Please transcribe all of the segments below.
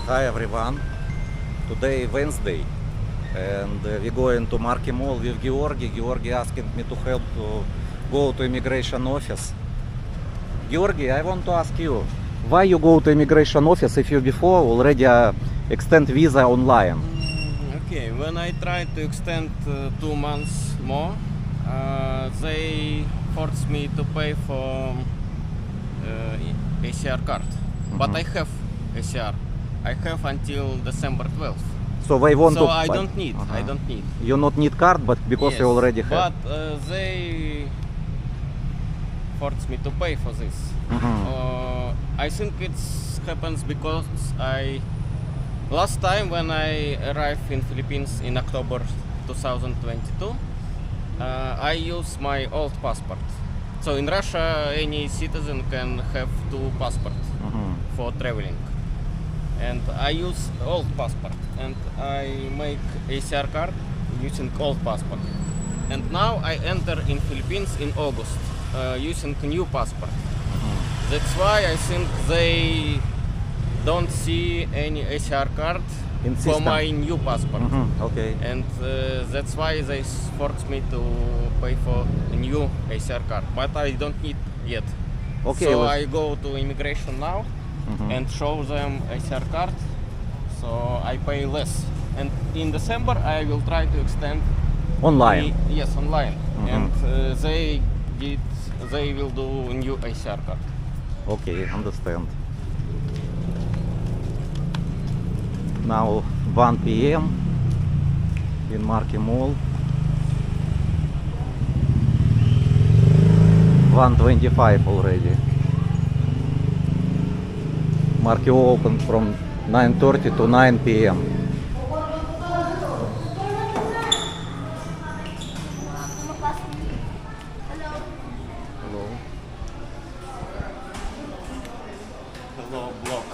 Hi everyone. Today Wednesday, and we're going to Market Mall with Georgi. Georgi asking me to help to go to immigration office. Georgi, I want to ask you, why you go to immigration office if you before already extend visa online? Okay, when I tried to extend 2 months more, they forced me to pay for ACR card. But I have ACR. I have until December 12th. So they want So to. I don't need. I don't need. You not need card, but because Yes, you already have. But they forced me to pay for this. I think it happens because last time when I arrived in Philippines in October 2022, I used my old passport. So in Russia, any citizen can have two passports for traveling. And I use old passport, and I make ACR card using old passport. And now I enter in Philippines in August using new passport. That's why I think they don't see any ACR card In for system. my new passport. Okay. And that's why they forced me to pay for a new ACR card, but I don't need yet. Okay, So let's- I go to immigration now and show them ACR card, so I pay less. And in December I will try to extend Online. yes, online, and they will do new ACR card. Okay, understand. Now 1 p.m. in Market Mall. 1:25 already. Market open from 9:30 to 9 p.m. Hello. Hello, block.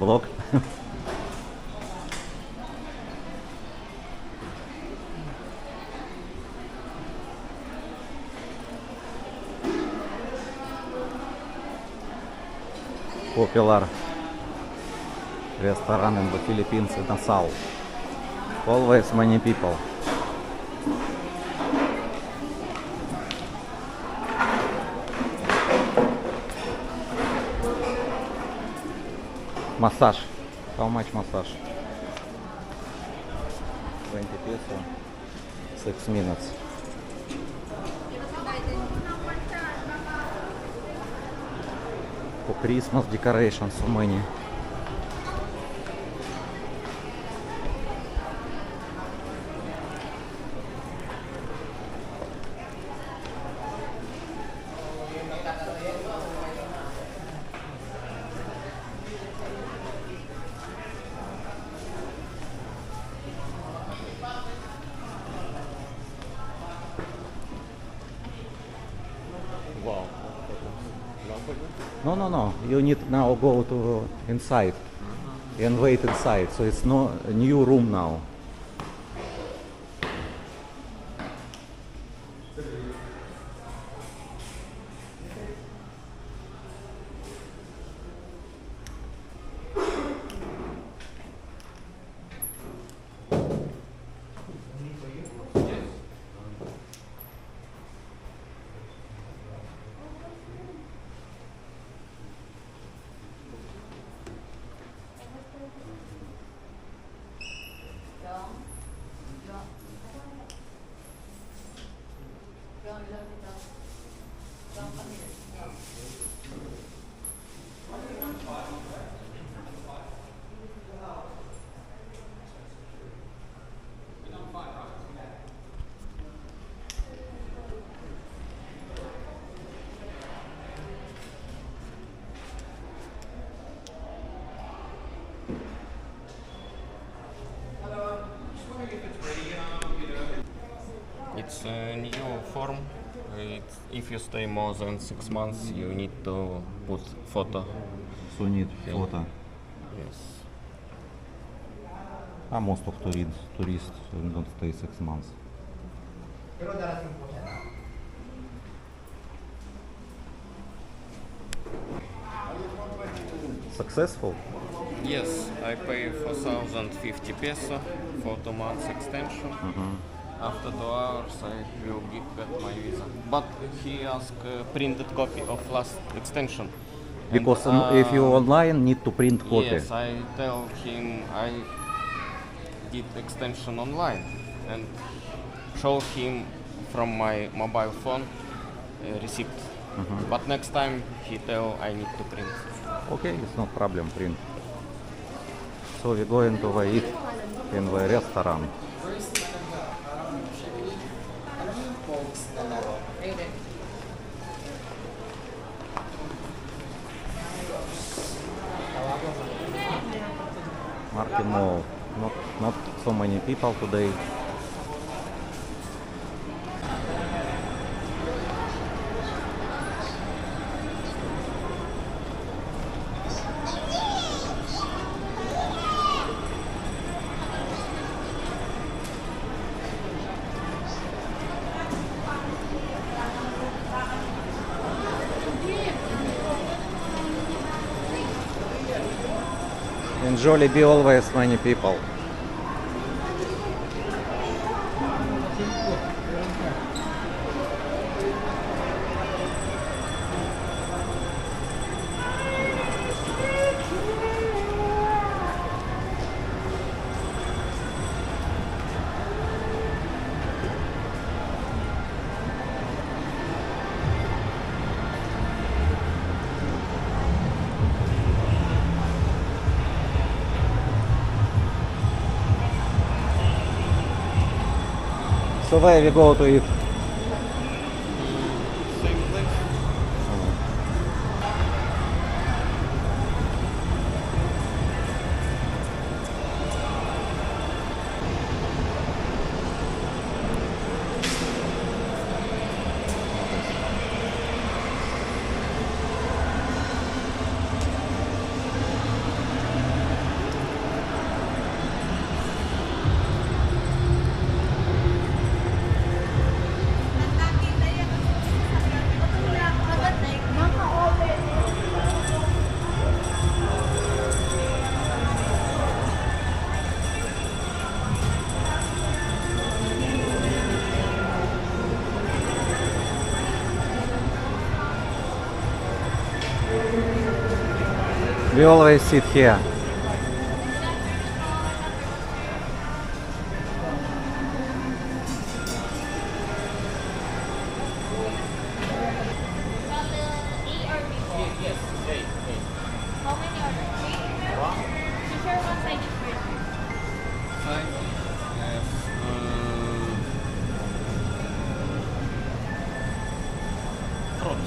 Block. Popular restaurant in the Philippines in the south. Always many people. Massage. How much massage? 20 peso. 6 minutes. For Christmas decorations so many. Wow. No. You need now go to inside and wait inside. So it's no a new room now. It's a new form. If you stay more than 6 months, you need to put photo. So need photo. Yes. Most of tourists don't stay 6 months. Successful? Yes, I pay 4,050 peso for 2 months extension. After 2 hours, I will get my visa. But he asked printed copy of last extension. And, Because if you online, need to print copy. yes, I tell him I did extension online and show him from my mobile phone receipt. But next time he tell I need to print. Okay, it's no problem, print. So we're going to eat in the restaurant. Market Mall. Not so many people today. In Jollibee always many people. So where we go to eat? Same place. We always sit here. How many order? 3? You share one side each person. Fine. Yes. Fruit.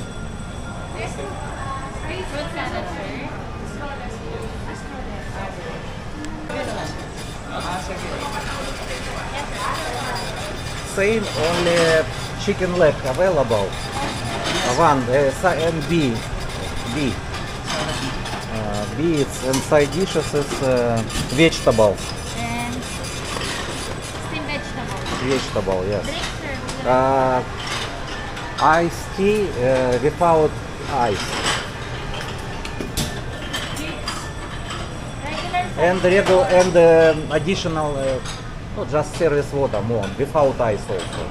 Fruit salad, sir. Same, only chicken leg available. One and B. B it's inside dishes is vegetable. And steamed vegetables. Vegetable, yes. Drink, sir. Iced tea without ice. Regular And additional, no, just service water more without ice also.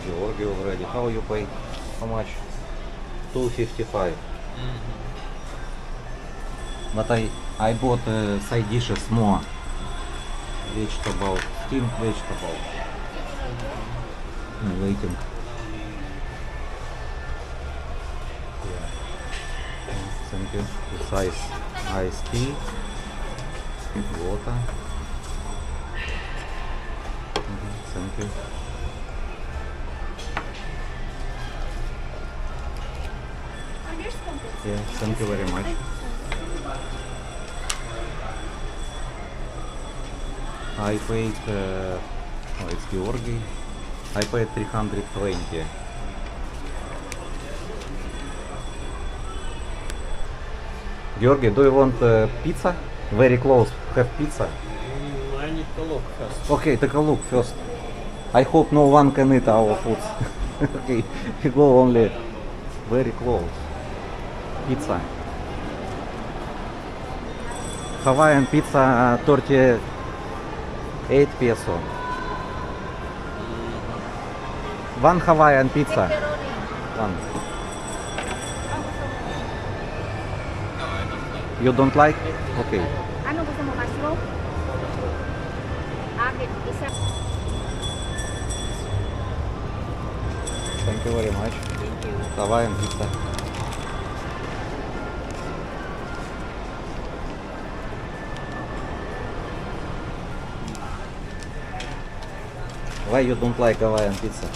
Georgi already. How you pay? How much? 255. But I bought side dishes more. Vegetable, steamed vegetable. I'm waiting. Yeah. Thank you. It's iced tea, water. Thank you. Yeah, thank you very much. I paid, oh, it's Georgi. I paid 320. Georgi, do you want pizza? Very close. Have pizza? I need to look first. Okay, take a look first. I hope no one can eat our food. Okay, we go only very close. Pizza. Hawaiian pizza 38 peso. One Hawaiian pizza. One. You don't like? Okay. Ano gusto mo, mushroom? Akin, isa. Thank you very much. Thank you. Hawaiian pizza. Why you don't like Hawaiian pizza?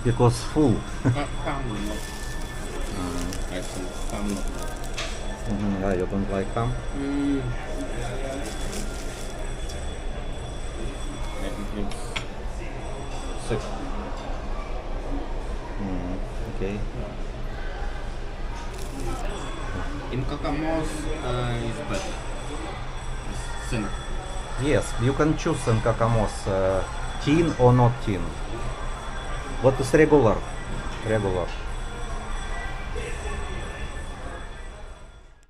Because full. Ham not. I think ham not. Yeah, you don't like ham? I think it's Six. Okay. in Kakamos is better. It's thin. Yes, you can choose in Kakamos thin or not thin. What is regular? Regular.